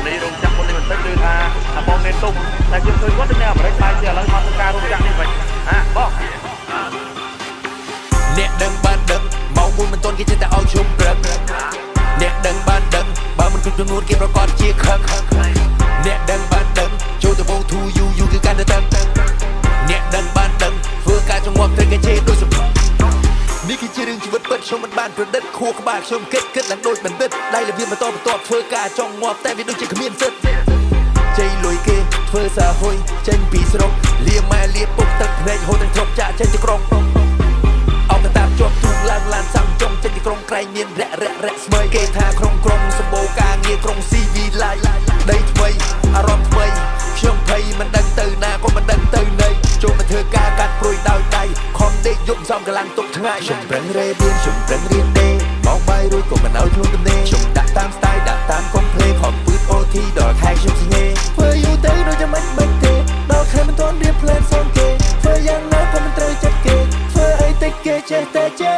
នេះរោងចក្រមុននេះមិនទៅគឺថាបងនេតុំតែយើងឃើញគាត់នៅអាមេរិកបាយជាឥឡូវមកធ្វើការរោងចក្រនេះវិញបងអ្នកដឹងបានដឹងមកមួយមិនទាន់គេចេះតែឲ្យជុំព្រឹកអ្នកដឹងបានដឹងបើមិនគ្រប់ចំនួនគេប្រកាសជាខឹកអ្នកដឹងបានដឹងចូលទៅបងធូយូគឺកាន់តែតឹងអ្នកដឹងបានដឹងធ្វើការចងប់ត្រូវគេជេរដូចសុភនេះគឺជារឿងជីវិតពិតខ្ញុំមិនបានប្រឌិតខួរក្បាលខ្ញុំគិតឡើងដូចបណ្ឌិតដៃលវាបន្តធ្វើការចងងាប់តែវាដូចជាគ្មានសិទ្ធជ័យលុយគេធ្វើសាហុយចេញពីស្រុកលាម៉ែលាពុកទឹកភ្នែកហូរទាំងទ្រពចាក់ចេញទៅក្រុងអោកតាមជាប់ទូកឡើងឡានសាំចុងចេញពីក្រុងក្រែងមានរៈស្មើគេថាក្រុងសម្បូរការងារក្រុង CV ឡាយដីថ្មីអារម្មណ៍ថ្មីខ្ញុំភ័យមិនដឹងទៅណាក៏មិនដឹងទៅណីចូលមកធ្វើការកាត់ព្រួយដោយដៃខំដេកយប់សំកម្លាំងទុកថ្ងៃខ្ញុំប្រឹងរេរៀនខ្ញុំប្រឹងរៀនដេកមកបាយរួចក៏មិនឲ្យខ្លួនទំនេរខ្ញុំដាក់តាម style ដាក់តាមកុំភ្លេខំពឺត OT ដល់ខែខ្ញុំស្ងេធ្វើយូរទៅដូចจะមិនទេដល់ខែមិនទាន់រៀប plan សងគេធ្វើយ៉ាងណាក៏មិនត្រូវចិត្តគេធ្វើអីតិចគេចេះតែចេះ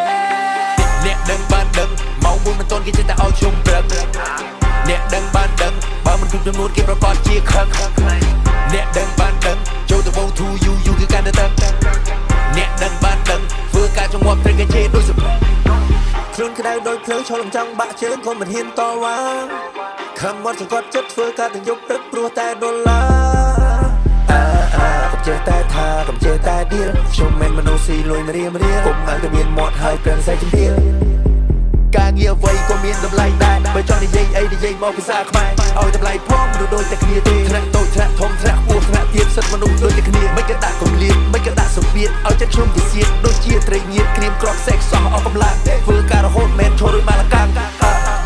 អ្នកដឹងបានដឹងមកមួយមិនទាន់គេចេះតែឲ្យជុំព្រឹកអ្នកដឹងបានដឹងបើមិនគ្រប់ចំនួនគេប្រកាសជាខឹកអ្នកដឹងបានដឹងចូលទៅបងធូយូគឺកាន់តែតឹងអ្នកដឹងបានដឹងធ្វើការចងប់ត្រូវគេជេរដូចសុភខ្លួនក្តៅដោយភ្លើងឈរលំចង់បាក់ជើងក៏មិនហ៊ានតវ៉ាខំមកសង្កត់ចិត្តធ្វើការទាំងយប់ព្រឹកព្រោះតែដុល្លារកុំចេះតែថាកុំចេះតែឌីលខ្ញុំមិនមនុស្សស៊ីលុយមរៀមកុំឲ្យតែមានមាត់ហើយប្រឹងសែជំទាវការងារអ្វីក៏មានតម្លៃដែរបើចង់និយាយអីនិយាយមកភាសាខ្មែរឲ្យតម្លៃផងដូចតែគ្នាទេថ្នាក់តូចថ្នាក់ធំថ្នាក់ខ្ពស់ថ្នាក់ទាបសិទ្ធិមនុស្សដូចតែគ្នាមិនក៏ដាក់គំលាតមិនក៏ដាក់សម្ពាធឲ្យចិត្តខ្ញុំពិសៀតដូចជាត្រីងៀតក្រៀមក្រក់សេកសោះអស់កម្លាំងធ្វើការរហូតមិនឈរឬមកលកាំង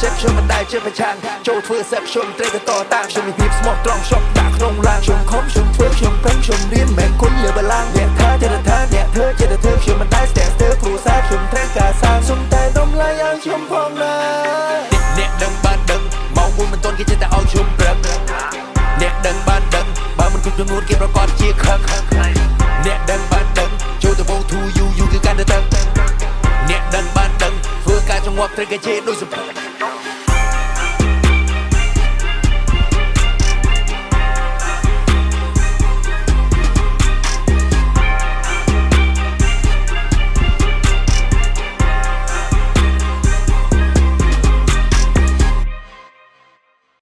ចិត្តខ្ញុំមិនដែលជាប្រឆាំងចូលធ្វើសេពខ្ញុំត្រូវតែតតាំងខ្ញុំមានភាពស្មោះត្រង់ရှော့ដាក់ក្នុងឡានខ្ញុំខំខ្ញុំធ្វើខ្ញុំប្រឹងខ្ញុំរៀនមិនគុណលើបលាំងអ្នកថាចិត្តថាអ្នកធ្វើចិត្តធ្វើខ្ញុំមិនដែលស្ទះស្ទើរគ្រូសាខ្ញុំត្រូវការសាងសុំតែតម្លៃឲ្យខ្ញុំផងណាអ្នកដឹងបានដឹងមកមួយមិនទាន់គេចេះតែឲ្យជុំព្រឹកអ្នកដឹងបានដឹងបើមិនគ្រប់ចំនួនគេប្រកាសជាខឹកអ្នកដឹងបានដឹងចូលទៅបងធូយូគឺកាន់តែតឹងអ្នកដឹងបានដឹងធ្វើការចងប់ត្រូវគេជេរដូចសុភ